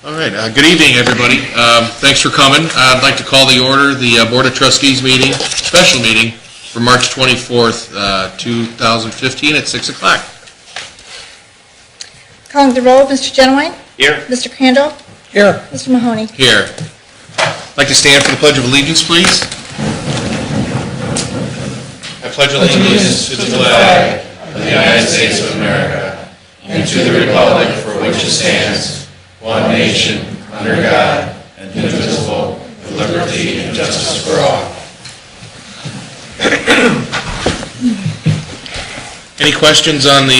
All right. Good evening, everybody. Thanks for coming. I'd like to call the Board of Trustees meeting, special meeting, for March 24th, 2015 at 6 o'clock. Calling the roll, Mr. Genowine? Here. Mr. Crandall? Here. Mr. Mahoney? Here. I'd like to stand for the Pledge of Allegiance, please. I pledge allegiance to the flag of the United States of America and to the republic for which it stands, one nation, under God, indivisible, with liberty and justice for all. Any questions on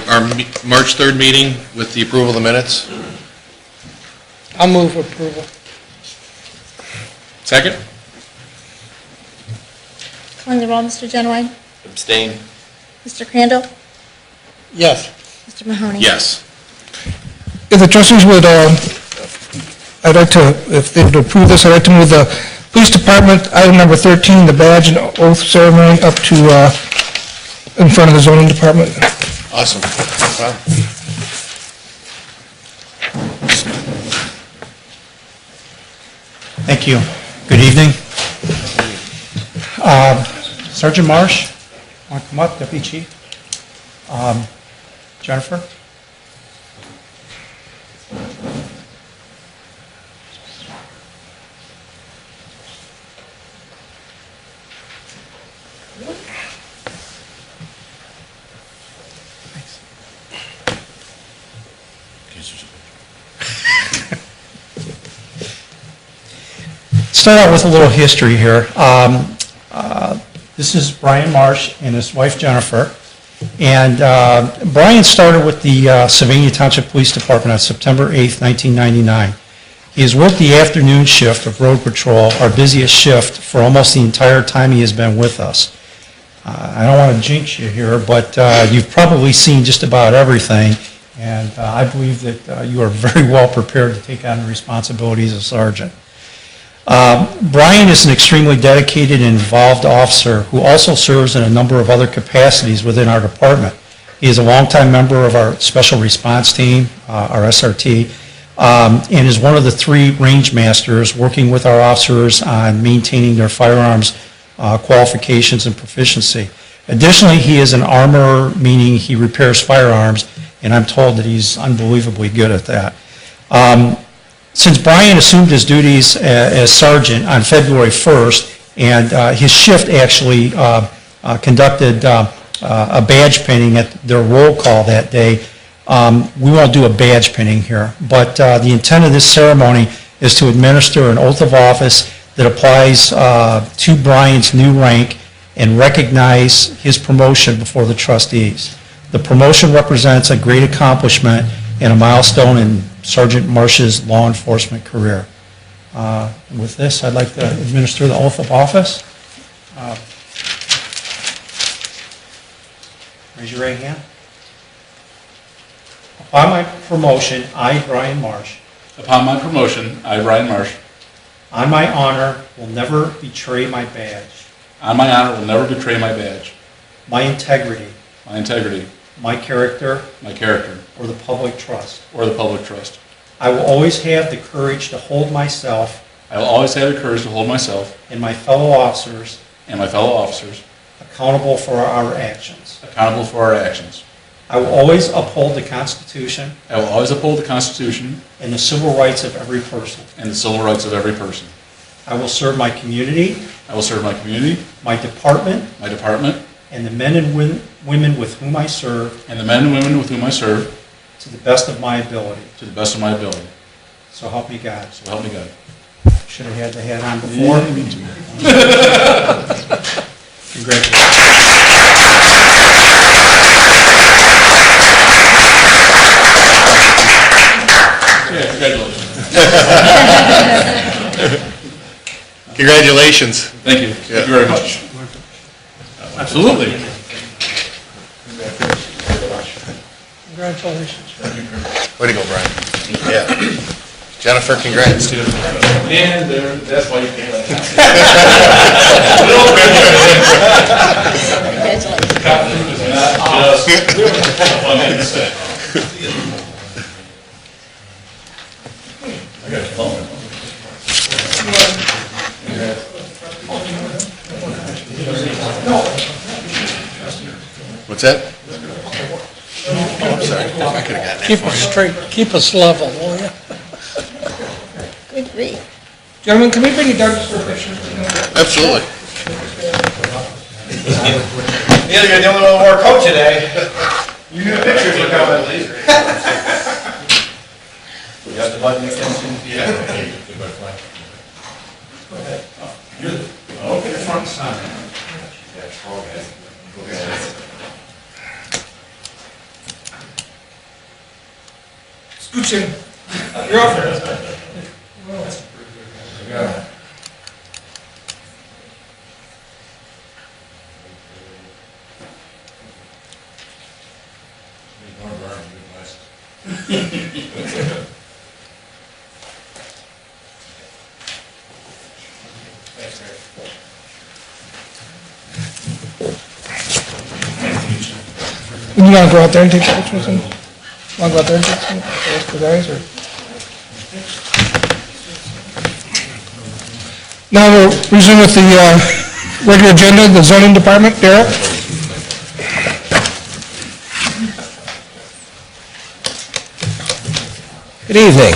our March 3rd meeting with the approval of the minutes? I'll move approval. Second? Calling the roll, Mr. Genowine? Abstain. Mr. Crandall? Yes. Mr. Mahoney? Yes. If the trustees would, I'd like to, if they would approve this, I'd like to move the police department, item number 13, the badge and oath ceremony, up to in front of the zoning department. Awesome. Wow. Thank you. Good evening. Sergeant Marsh, want to come up, Deputy Chief? Jennifer? Start out with a little history here. This is Brian Marsh and his wife Jennifer. And Brian started with the Sylvania Township Police Department on September 8th, 1999. He has worked the afternoon shift of road patrol, our busiest shift, for almost the entire time he has been with us. I don't want to jinx you here, but you've probably seen just about everything. And I believe that you are very well prepared to take on the responsibilities of sergeant. Brian is an extremely dedicated and involved officer who also serves in a number of other capacities within our department. He is a longtime member of our special response team, our SRT, and is one of the 3 range masters working with our officers on maintaining their firearms qualifications and proficiency. Additionally, he is an armorer, meaning he repairs firearms, and I'm told that he's unbelievably good at that. Since Brian assumed his duties as sergeant on February 1st, and his shift actually conducted a badge pinning at their roll call that day, we won't do a badge pinning here, but the intent of this ceremony is to administer an oath of office that applies to Brian's new rank and recognize his promotion before the trustees. The promotion represents a great accomplishment and a milestone in Sergeant Marsh's law enforcement career. With this, I'd like to administer the oath of office. Raise your right hand. Upon my promotion, I, Brian Marsh, Upon my promotion, I, Brian Marsh, on my honor, will never betray my badge, on my honor, will never betray my badge, my integrity, my integrity, my character, or the public trust. I will always have the courage to hold myself I will always have the courage to hold myself and my fellow officers and my fellow officers accountable for our actions. accountable for our actions. I will always uphold the Constitution I will always uphold the Constitution and the civil rights of every person. and the civil rights of every person. I will serve my community, I will serve my community, my department, my department, and the men and women with whom I serve and the men and women with whom I serve to the best of my ability. to the best of my ability. So help me God. So help me God. Should have had the hat on before. Me too. Congratulations. Yeah, congratulations. Congratulations. Thank you. Thank you very much. Absolutely. Congratulations. Way to go, Brian. Yeah. Jennifer, congrats, too. And that's why you can't. What's that? Oh, I'm sorry. I could have gotten that Keep for us you. straight, keep us level, will you? Good grief. Gentlemen, can we bring you down for a picture? Absolutely. Neil, you're the only one who wore a coat today. You knew pictures were coming. You got the button extension? Yeah. Scooch in. You're off. You want to go out there and take pictures? Want to go out there and take some for guys, or? Now we'll resume with the regular agenda, the zoning department. Darrell? Good evening.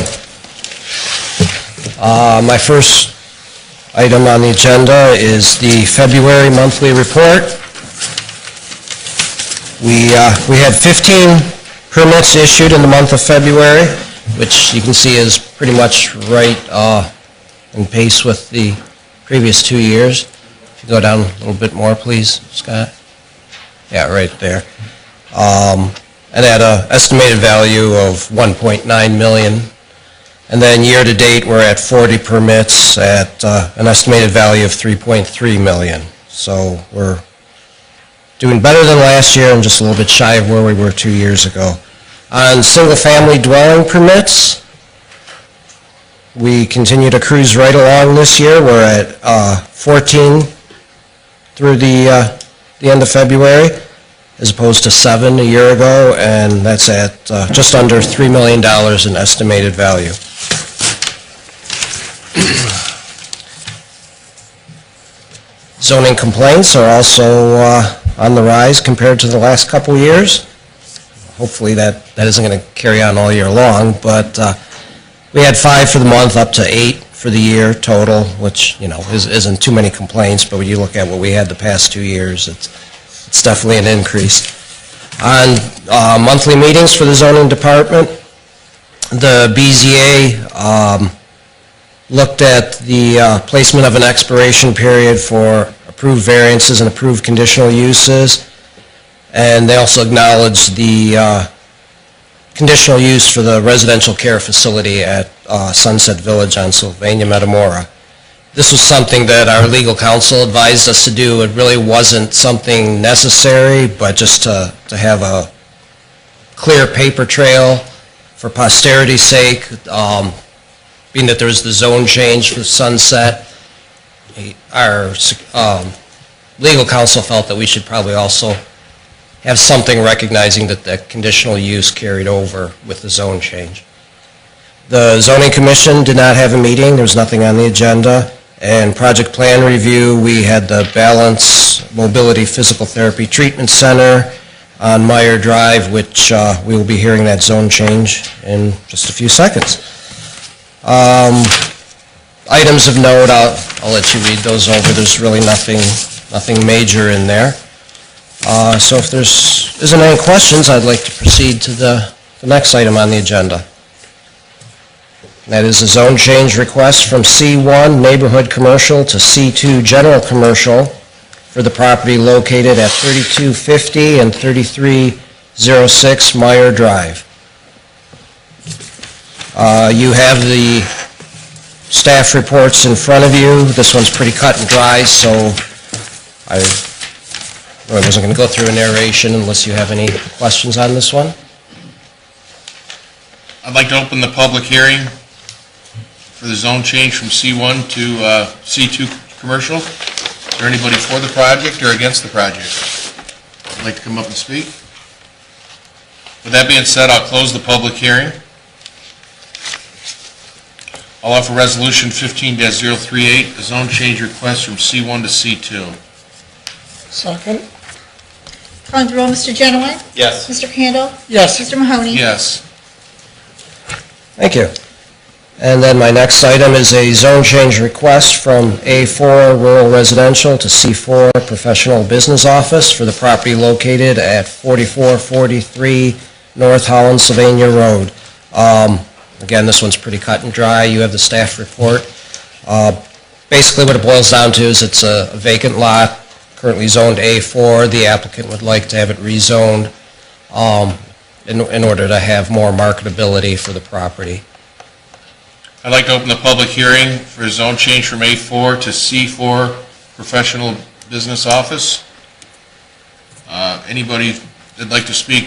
My first item on the agenda is the February monthly report. We had 15 permits issued in the month of February, which you can see is pretty much right in pace with the previous 2 years. If you go down a little bit more, please, Scott. Yeah, right there. And at an estimated value of 1.9 million. And then year-to-date, we're at 40 permits at an estimated value of 3.3 million. So we're doing better than last year and just a little bit shy of where we were 2 years ago. On single-family dwelling permits, we continue to cruise right along this year. We're at 14 through the end of February, as opposed to 7 a year ago, and that's at just under $3 million in estimated value. Zoning complaints are also on the rise compared to the last couple of years. Hopefully that isn't going to carry on all year long, but we had 5 for the month, up to 8 for the year total, which, you know, isn't too many complaints, but when you look at what we had the past 2 years, it's definitely an increase. On monthly meetings for the zoning department, the BZA looked at the placement of an expiration period for approved variances and approved conditional uses, and they also acknowledged the conditional use for the residential care facility at Sunset Village on Sylvania Metamora. This was something that our legal counsel advised us to do. It really wasn't something necessary, but just to have a clear paper trail for posterity's sake, being that there was the zone change for Sunset, our legal counsel felt that we should probably also have something recognizing that the conditional use carried over with the zone change. The zoning commission did not have a meeting. There was nothing on the agenda. And project plan review, we had the Balance Mobility Physical Therapy Treatment Center on Meyer Drive, which we will be hearing that zone change in just a few seconds. Items of note, I'll let you read those over. There's really nothing major in there. So if there isn't any questions, I'd like to proceed to the next item on the agenda. That is a zone change request from C1 Neighborhood Commercial to C2 General Commercial for the property located at 3250 and 3306 Meyer Drive. You have the staff reports in front of you. This one's pretty cut and dry, so I wasn't going to go through a narration unless you have any questions on this one. I'd like to open the public hearing for the zone change from C1 to C2 commercial. Is there anybody for the project or against the project? Would like to come up and speak? With that being said, I'll close the public hearing. I'll offer resolution 15-038, a zone change request from C1 to C2. Second. Calling the roll, Mr. Genowine? Yes. Mr. Handel? Yes. Mr. Mahoney? Yes. Thank you. And then my next item is a zone change request from A4 Rural Residential to C4 Professional Business Office for the property located at 4443 North Holland Sylvania Road. Again, this one's pretty cut and dry. You have the staff report. Basically, what it boils down to is it's a vacant lot, currently zoned A4. The applicant would like to have it rezoned in order to have more marketability for the property. I'd like to open the public hearing for a zone change from A4 to C4 Professional Business Office. Anybody that'd like to speak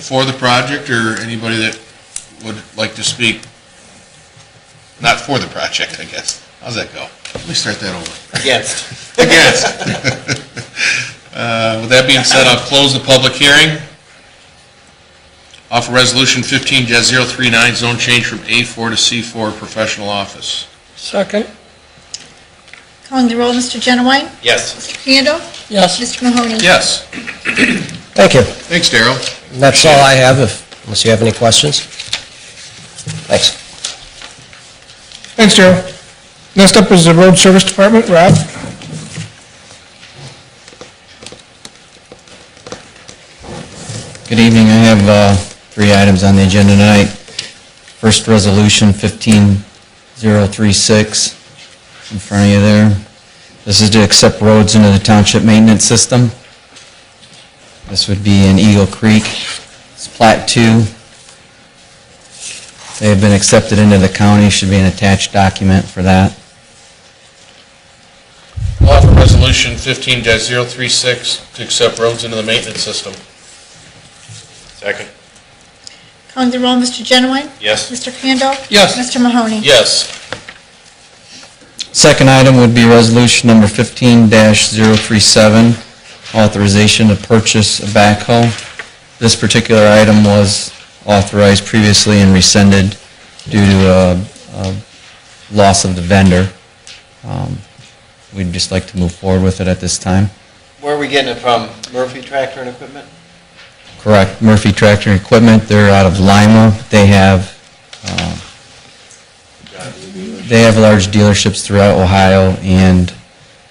for the project, or anybody that would like to speak not for the project, I guess. How's that go? Let me start that over. Against. Against. With that being said, I'll close the public hearing. Offer Resolution 15-039, zone change from A4 to C4 Professional Office. Second. Calling the roll, Mr. Genowine? Yes. Mr. Handel? Yes. Mr. Mahoney? Yes. Thank you. Thanks, Darrell. And that's all I have, unless you have any questions. Thanks. Thanks, Darrell. Next up is the Road Service Department. Rob? Good evening. I have 3 items on the agenda tonight. First, Resolution 15036 in front of you there. This is to accept roads into the township maintenance system. This would be in Eagle Creek. It's Plat 2. They have been accepted into the county. Should be an attached document for that. Offer Resolution 15-036 to accept roads into the maintenance system. Second. Calling the roll, Mr. Genowine? Yes. Mr. Handel? Yes. Mr. Mahoney? Yes. Second item would be resolution number 15-037, authorization to purchase a backhoe. This particular item was authorized previously and rescinded due to a loss of the vendor. We'd just like to move forward with it at this time. Where are we getting it from? Murphy Tractor and Equipment? Correct. Murphy Tractor and Equipment, they're out of Lima. They have large dealerships throughout Ohio and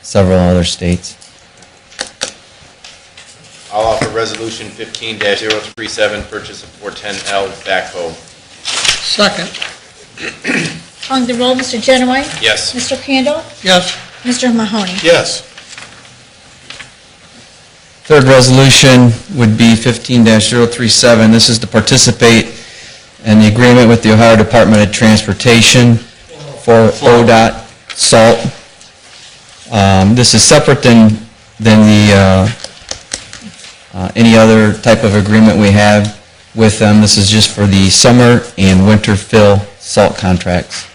several other states. I'll offer Resolution 15-037, purchase of 410L backhoe. Second. Calling the roll, Mr. Genowine? Yes. Mr. Handel? Yes. Mr. Mahoney? Yes. Third resolution would be 15-037. This is to participate in the agreement with the Ohio Department of Transportation for ODOT salt. This is separate than the any other type of agreement we have with them. This is just for the summer and winter fill salt contracts.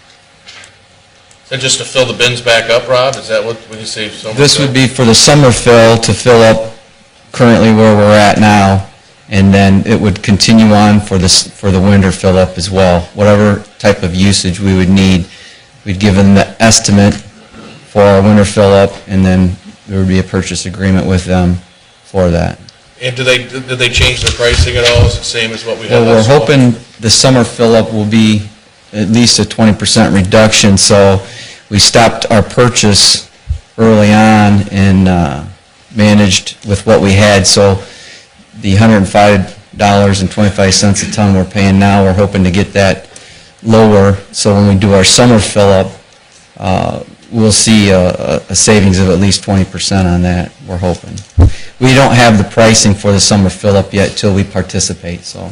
Is that just to fill the bins back up, Rob? Is that what, when you say summer? This would be for the summer fill to fill up currently where we're at now, and then it would continue on for the winter fill up as well. Whatever type of usage we would need, we'd give them the estimate for our winter fill up, and then there would be a purchase agreement with them for that. And did they change their pricing at all? Is it the same as what we had Well, we're last fall? hoping the summer fill up will be at least a 20% reduction, so we stopped our purchase early on and managed with what we had. So the $105.25 a ton we're paying now, we're hoping to get that lower. So when we do our summer fill-up, we'll see a savings of at least 20% on that, we're hoping. We don't have the pricing for the summer fill-up yet till we participate, so.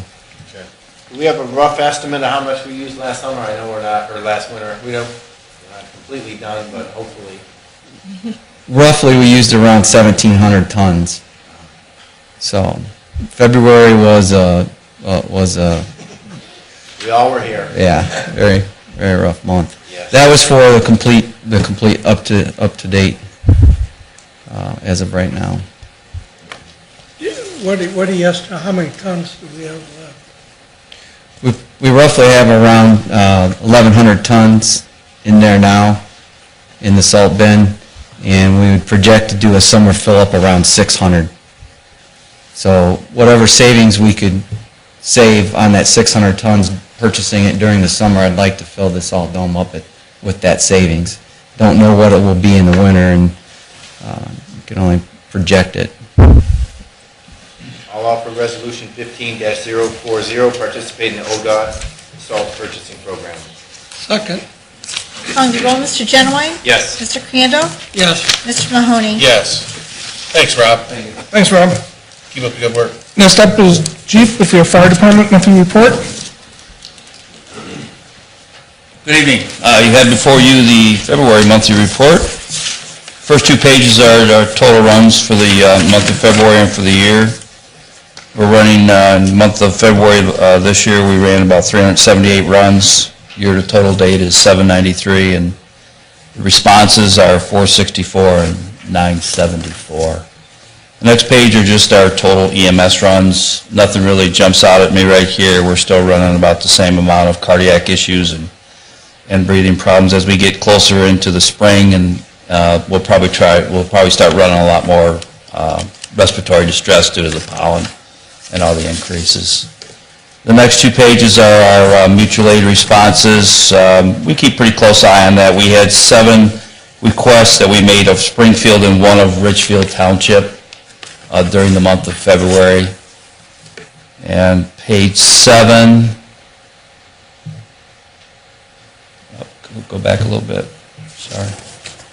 Do we have a rough estimate of how much we used last summer? I know we're not, or last winter. We're not completely done, but hopefully. Roughly, we used around 1,700 tons. So February was We all were here. yeah, very, very rough month. Yes. That was for the complete up to date as of right now. What do you estimate, how many tons do we have left? We roughly have around 1,100 tons in there now in the salt bin, and we would project to do a summer fill up around 600. So whatever savings we could save on that 600 tons purchasing it during the summer, I'd like to fill this salt dome up with that savings. Don't know what it will be in the winter, and you can only project it. I'll offer Resolution 15-040, participate in the ODOT salt purchasing program. Second. Calling the roll, Mr. Genowine? Yes. Mr. Crandall? Yes. Mr. Mahoney? Yes. Thanks, Rob. Thanks, Rob. Keep up the good work. Next up is Chief with your Fire Department monthly report. Good evening. You have before you the February monthly report. First two pages are our total runs for the month of February and for the year. We're running, in the month of February this year, we ran about 378 runs. Year to total date is 793, and the responses are 464 and 974. The next page are just our total EMS runs. Nothing really jumps out at me right here. We're still running about the same amount of cardiac issues and breathing problems. As we get closer into the spring, and we'll probably start running a lot more respiratory distress due to the pollen and all the increases. The next two pages are our mutual aid responses. We keep pretty close eye on that. We had 7 requests that we made of Springfield and 1 of Richfield Township during the month of February. And page 7, go back a little bit, sorry.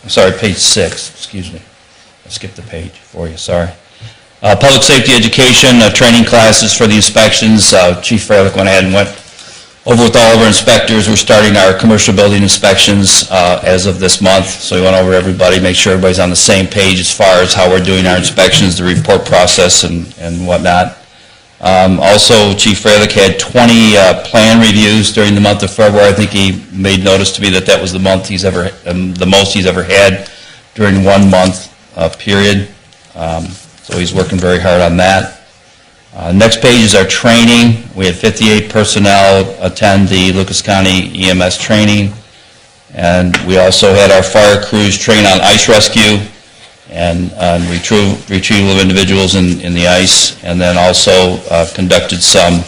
I'm sorry, page 6, excuse me. I skipped the page for you, sorry. Public safety education, training classes for the inspections. Chief Freilich went ahead and went over with all of our inspectors. We're starting our commercial building inspections as of this month. So we went over everybody, make sure everybody's on the same page as far as how we're doing our inspections, the report process and whatnot. Also, Chief Freilich had 20 plan reviews during the month of February. I think he made notice to me that was the most he's ever had during 1 month period. So he's working very hard on that. Next page is our training. We had 58 personnel attend the Lucas County EMS training. And we also had our fire crews train on ice rescue and retrieval of individuals in the ice. And then also conducted some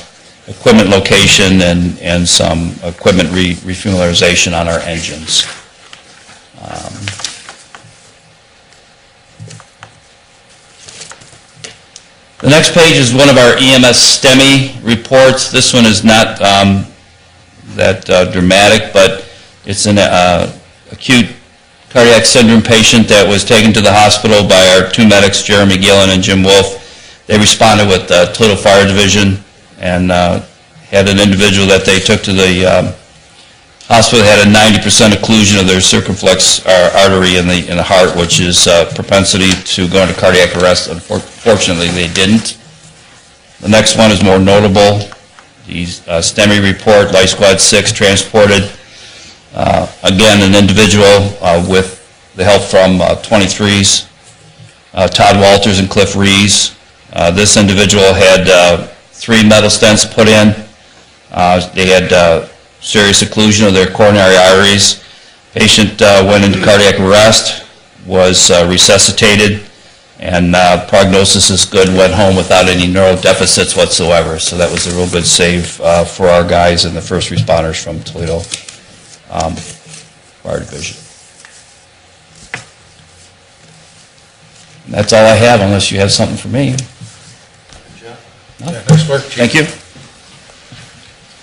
equipment location and some equipment refuelization on our engines. The next page is one of our EMS STEMI reports. This one is not that dramatic, but it's an acute cardiac syndrome patient that was taken to the hospital by our 2 medics, Jeremy Gillen and Jim Wolf. They responded with the Toledo Fire Division and had an individual that they took to the hospital that had a 90% occlusion of their circumflex artery in the heart, which is propensity to go into cardiac arrest. Unfortunately, they didn't. The next one is more notable. The STEMI report, Life Squad 6 transported, again, an individual with the help from 23s, Todd Walters and Cliff Rees. This individual had 3 metal stents put in. They had serious occlusion of their coronary arteries. Patient went into cardiac arrest, was resuscitated, and prognosis is good, went home without any neural deficits whatsoever. So that was a real good save for our guys and the first responders from Toledo Fire Division. And that's all I have, unless you have something for me. No? Yeah, nice work, Chief. Thank you.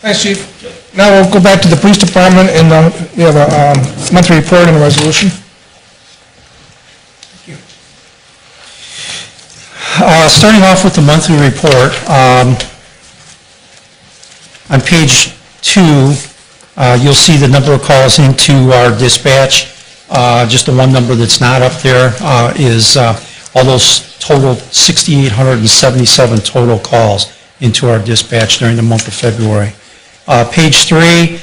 Thanks, Chief. Now we'll go back to the police department, and we have a monthly report and a resolution. Starting off with the monthly report, on page 2, you'll see the number of calls into our dispatch. Just the one number that's not up there is all those total 6,877 total calls into our dispatch during the month of February. Page 3,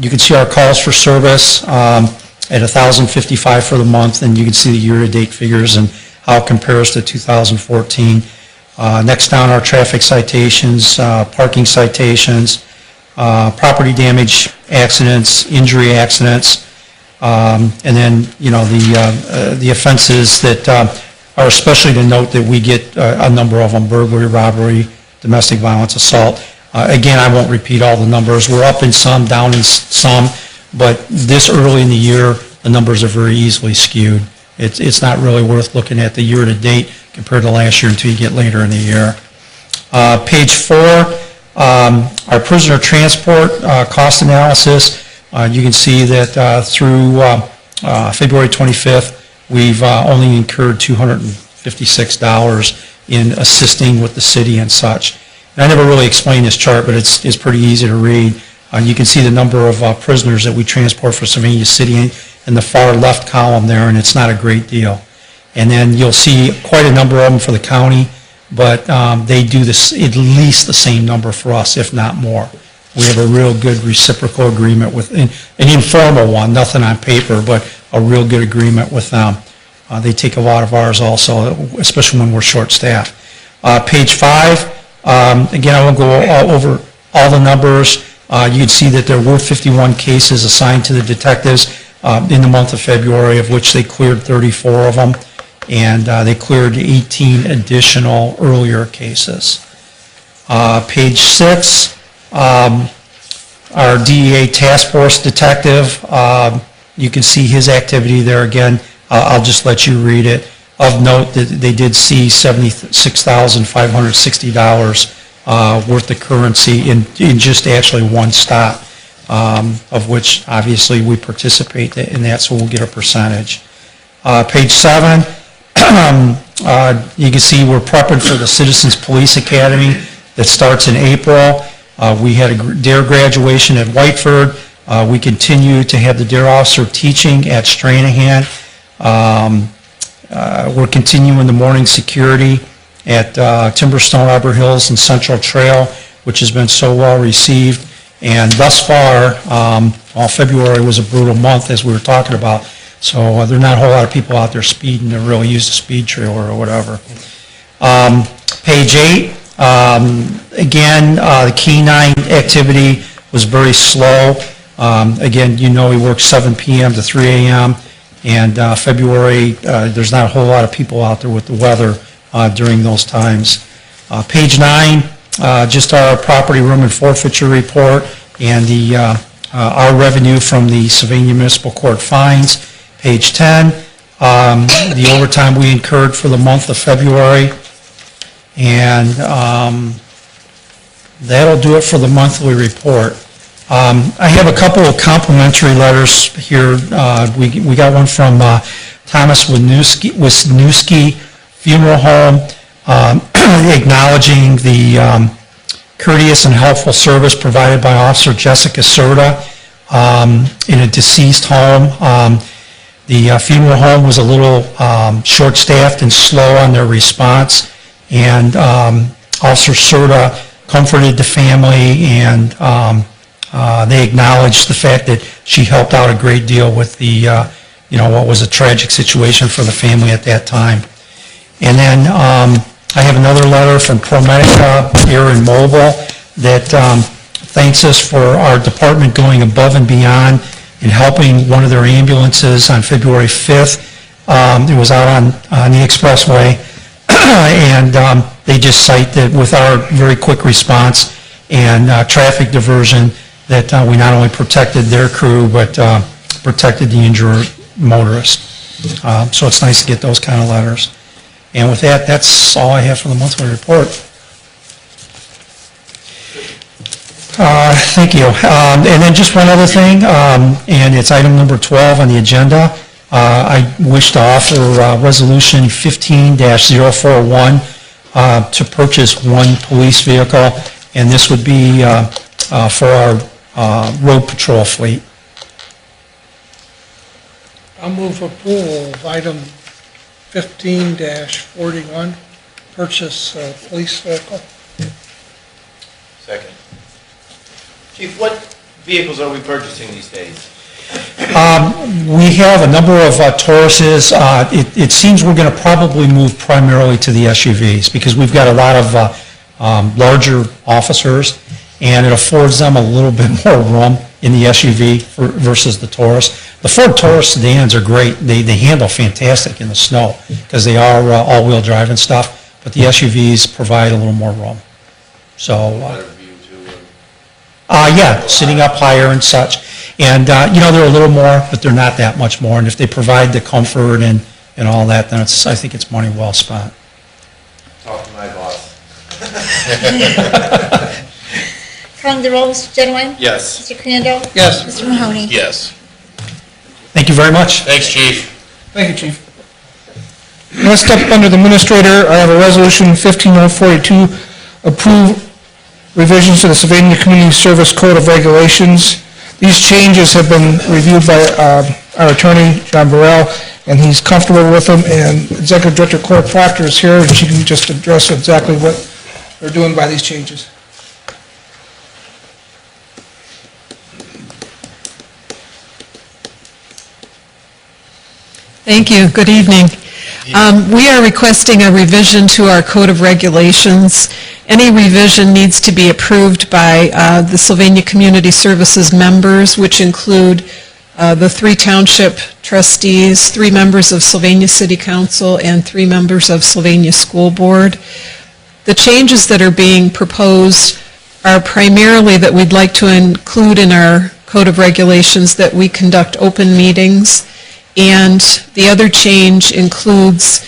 you can see our calls for service at 1,055 for the month, and you can see the year-to-date figures and how it compares to 2014. Next down are traffic citations, parking citations, property damage accidents, injury accidents, and then, you know, the offenses that are especially to note that we get a number of them: burglary, robbery, domestic violence, assault. Again, I won't repeat all the numbers. We're up in some, down in some, but this early in the year, the numbers are very easily skewed. It's not really worth looking at the year-to-date compared to last year until you get later in the year. Page 4, our prisoner transport cost analysis. You can see that through February 25th, we've only incurred $256 in assisting with the city and such. And I never really explained this chart, but it's pretty easy to read. You can see the number of prisoners that we transport for Sylvania City in the far left column there, and it's not a great deal. And then you'll see quite a number of them for the county, but they do this at least the same number for us, if not more. We have a real good reciprocal agreement with, an informal one, nothing on paper, but a real good agreement with them. They take a lot of ours also, especially when we're short-staffed. Page 5, again, I won't go over all the numbers. You can see that there were 51 cases assigned to the detectives in the month of February, of which they cleared 34 of them, and they cleared 18 additional earlier cases. Page 6, our DEA task force detective, you can see his activity there again. I'll just let you read it. Of note that they did see $76,560 worth of currency in just actually one stop, of which obviously we participate in that, so we'll get a percentage. Page 7, you can see we're prepping for the Citizens Police Academy that starts in April. We had a DARE graduation at Whiteford. We continue to have the DARE officer teaching at Stranahan. We're continuing the morning security at Timberstone, Arbor Hills, and Central Trail, which has been so well received. And thus far, February was a brutal month, as we were talking about, so there are not a whole lot of people out there speeding to really use the speed trailer or whatever. Page 8, again, the canine activity was very slow. Again, you know, we work 7 p.m. to 3 a.m., and February, there's not a whole lot of people out there with the weather during those times. Page 9, just our property room and forfeiture report and the our revenue from the Sylvania Municipal Court fines. Page 10, the overtime we incurred for the month of February. And that'll do it for the monthly report. I have a couple of complimentary letters here. We got one from Thomas Wisniewski Funeral Home, acknowledging the courteous and helpful service provided by Officer Jessica Serta in a deceased home. The funeral home was a little short-staffed and slow on their response, and Officer Serta comforted the family, and they acknowledged the fact that she helped out a great deal with the, what was a tragic situation for the family at that time. And then I have another letter from ProMedica here in Mobile that thanks us for our department going above and beyond in helping one of their ambulances on February 5th. It was out on the expressway, and they just cite that with our very quick response and traffic diversion, that we not only protected their crew, but protected the injured motorist. So it's nice to get those kind of letters. And with that, that's all I have for the monthly report. Thank you. And then just one other thing, and it's item number 12 on the agenda. I wish to offer Resolution 15-041 to purchase one police vehicle, and this would be for our road patrol fleet. I'll move approval of item 15-41, purchase police vehicle. Second. Chief, what vehicles are we purchasing these days? We have a number of Tauruses. It seems we're going to probably move primarily to the SUVs because we've got a lot of larger officers, and it affords them a little bit more room in the SUV versus the Taurus. The Ford Taurus sedans are great. They handle fantastic in the snow. because they are all-wheel drive and stuff, but the SUVs provide a little more room. So, yeah, sitting up higher and such. And, they're a little more, but they're not that much more. And if they provide the comfort and all that, then I think it's money well spent. Talk to my boss. Calling the roll, Mr. Genowine? Yes. Mr. Crandall? Yes. Mr. Mahoney? Yes. Thank you very much. Thanks, Chief. Thank you, Chief. Next up, under the Administrator, I have a Resolution 15042, approve revisions to the Sylvania Community Service Code of Regulations. These changes have been reviewed by our attorney, John Burrell, and he's comfortable with them, and Executive Director Cora Proctor is here, and she can just address exactly what they're doing by these changes. Thank you. Good evening. We are requesting a revision to our Code of Regulations. Any revision needs to be approved by the Sylvania Community Services members, which include the 3 township trustees, 3 members of Sylvania City Council, and 3 members of Sylvania School Board. The changes that are being proposed are primarily that we'd like to include in our Code of Regulations that we conduct open meetings. And the other change includes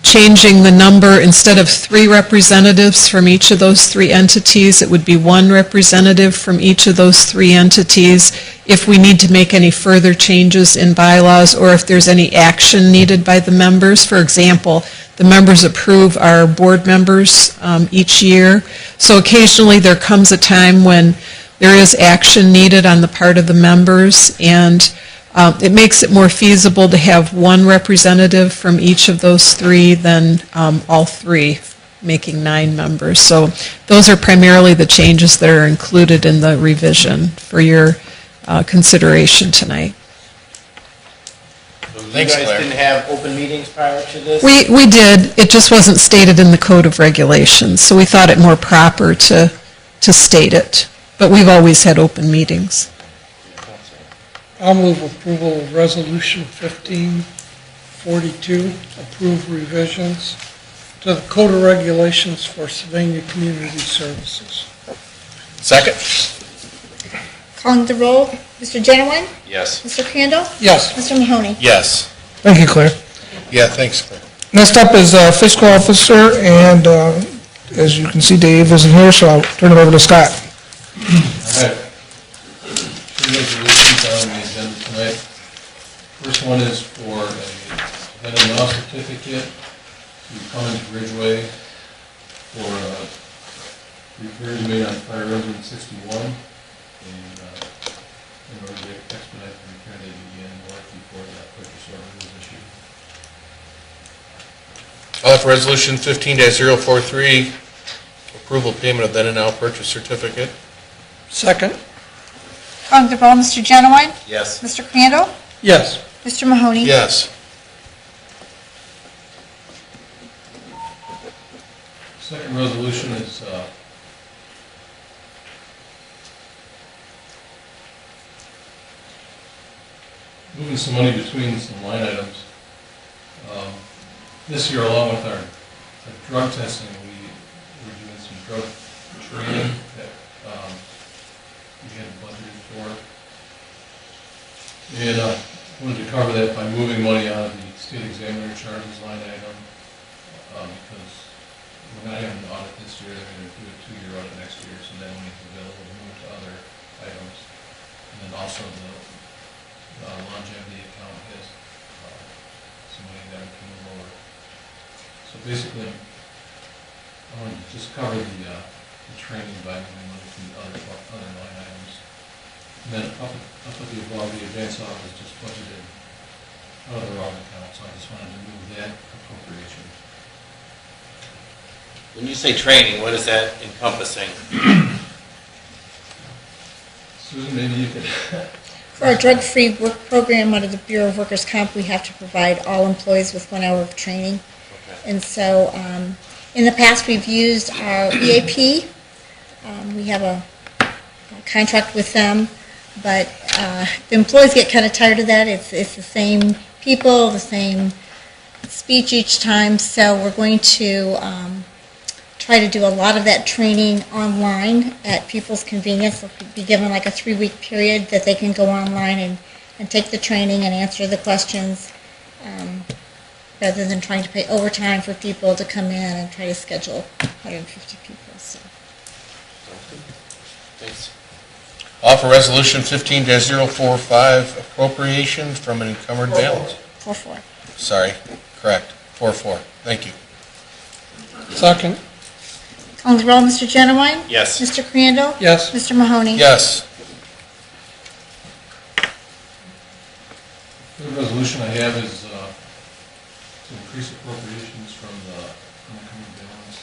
changing the number. Instead of 3 representatives from each of those 3 entities, it would be 1 representative from each of those 3 entities if we need to make any further changes in bylaws or if there's any action needed by the members. For example, the members approve our board members each year. So occasionally there comes a time when there is action needed on the part of the members, and it makes it more feasible to have 1 representative from each of those 3 than all 3, making 9 members. So those are primarily the changes that are included in the revision for your consideration tonight. So you Thanks, guys Claire. didn't have open meetings prior to this? We did. It just wasn't stated in the Code of Regulations, so we thought it more proper to state it. But we've always had open meetings. I'll move approval of Resolution 1542, approve revisions to the Code of Regulations for Sylvania Community Services. Second? Calling the roll, Mr. Genowine? Yes. Mr. Crandall? Yes. Mr. Mahoney? Yes. Thank you, Claire. Yeah, thanks, Claire. Next up is Fiscal Officer, and as you can see, Dave isn't here, so I'll turn it over to Scott. All right. 2 resolutions on the agenda tonight. First one is for a NML certificate to Cummins Bridgeway for repairs made on Fire Road 61. And in order to expedite the repair, they began work before that purchase order was issued. I'll have Resolution 15-043, approval payment of then and now purchase certificate. Second? Calling the roll, Mr. Genowine? Yes. Mr. Crandall? Yes. Mr. Mahoney? Yes. Second resolution is moving some money between some line items. This year, along with our drug testing, we're doing some drug training that we had budgeted for. And wanted to cover that by moving money out of the state examiner charges line item because we're not having an audit this year. They're going to do a 2-year audit next year, so that money is available to move to other items. And then also the longevity account has some money that can move over. So basically, I wanted to just cover the training by moving money from the other line items. And then up at the above, the advance office just budgeted out of the wrong account, so I just wanted to move that appropriation. When you say training, what is that encompassing? Susan, maybe you could. For our drug-free work program under the Bureau of Workers' Comp, we have to provide all employees with 1 hour of training. Okay. And so in the past, we've used our EAP. We have a contract with them, but the employees get kind of tired of that. It's the same people, the same speech each time, so we're going to try to do a lot of that training online at people's convenience. They'll be given like a 3-week period that they can go online and take the training and answer the questions, rather than trying to pay overtime for people to come in and try to schedule 150 people. So. Thanks. Offer resolution 15-045, appropriation from an encumbered balance. 4-4. Sorry, correct, 4-4. Thank you. Second. Calling the roll, Mr. Genowine? Yes. Mr. Crandall? Yes. Mr. Mahoney? Yes. The resolution I have is to increase appropriations from the unencumbered balance.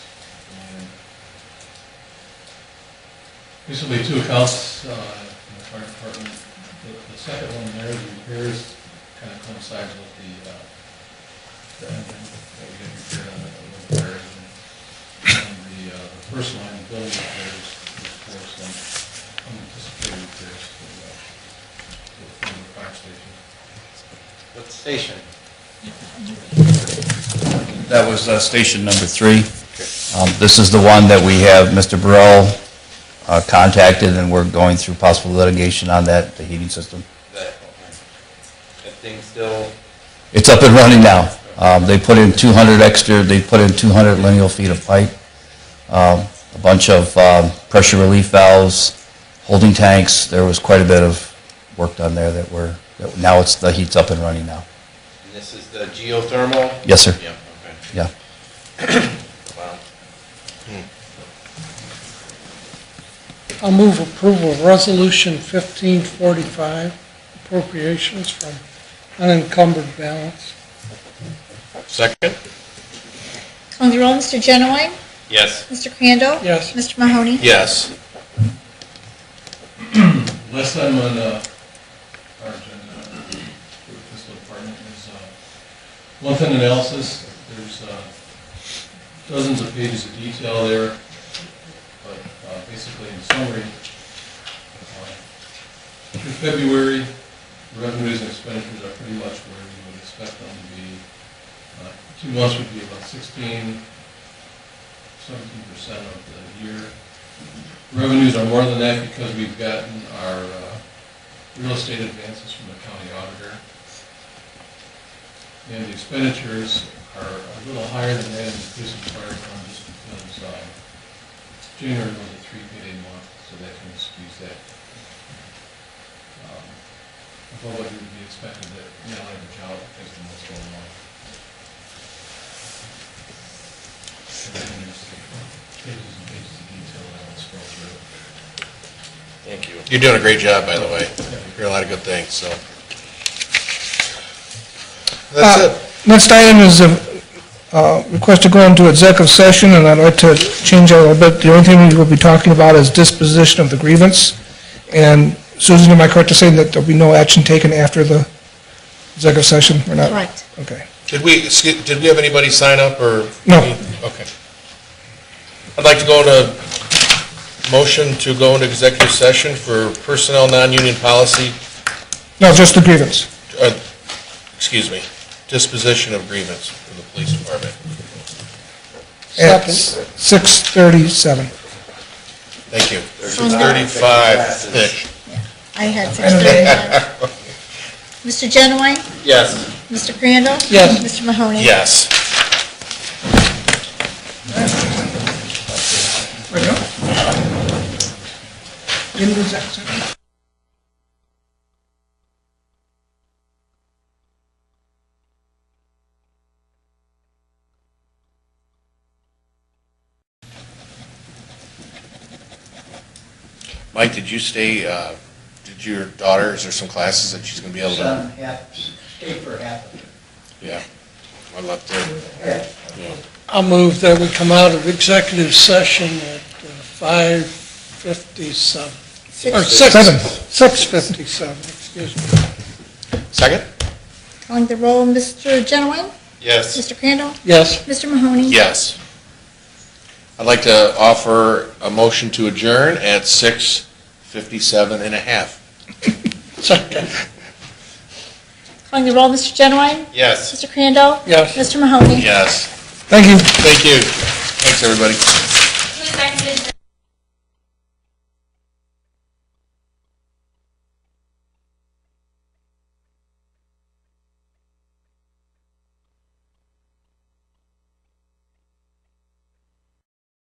And basically, two accounts in the fire department. The second one there, the repairs, kind of coincides with the engine that we get repaired on the fire engine. And the first line, the building repairs, is for some unanticipated repairs to the fire station. What station? That was station number 3. This is the one that we have Mr. Burrell contacted, and we're going through possible litigation on that, the heating system. That thing still, It's up and running now. They put in 200 extra, they put in 200 lineal feet of pipe, a bunch of pressure relief valves, holding tanks. There was quite a bit of work done there now the heat's up and running now. and this is the geothermal? Yes, sir. Yeah, okay. Yeah. Wow. I'll move approval of Resolution 1545, appropriations from unencumbered balance. Second? Calling the roll, Mr. Genowine? Yes. Mr. Crandall? Yes. Mr. Mahoney? Yes. Last time on our agenda for the fiscal department is month-end analysis. There's dozens of pages of detail there, but basically in summary, through February, revenues and expenditures are pretty much where we would expect them to be. 2 months would be about 17% of the year. Revenues are more than that because we've gotten our real estate advances from the county auditor. And the expenditures are a little higher than that in the police and fire fund just because January was a 3-payday month, so that kind of skews that. Above what you would be expected that now average out as the months go along. And then there's pages and pages of detail that I'll scroll through. Thank you. You're doing a great job, by the way. You hear a lot of good things, so. That's it. Next item is a request to go into executive session, and I'd like to change that a little bit. The only thing we will be talking about is disposition of the grievance. And Susan, am I correct to say that there'll be no action taken after the executive session? We're not? Correct. Okay. Did we have anybody sign up, or? No. Okay. I'd like to go into motion to go into executive session for personnel non-union policy, No, just the grievance. excuse me, disposition of grievance for the police department. At Second. 6:37. Thank you. 6:35-ish. I had 6:35. Mr. Genowine? Yes. Mr. Crandall? Yes. Mr. Mahoney? Yes. Right now? In the executive session. Mike, did you stay, did your daughter, is there some classes that she's going to be able to? Stay for half of it. Yeah. I'd love to. Yeah. I'll move that we come out of executive session at 5:57. Or 6:57, excuse me. Second? Calling the roll, Mr. Genowine? Yes. Mr. Crandall? Yes. Mr. Mahoney? Yes. I'd like to offer a motion to adjourn at 6:57 and a half. Second. Calling the roll, Mr. Genowine? Yes. Mr. Crandall? Yes. Mr. Mahoney? Yes. Thank you. Thank you. Thanks, everybody.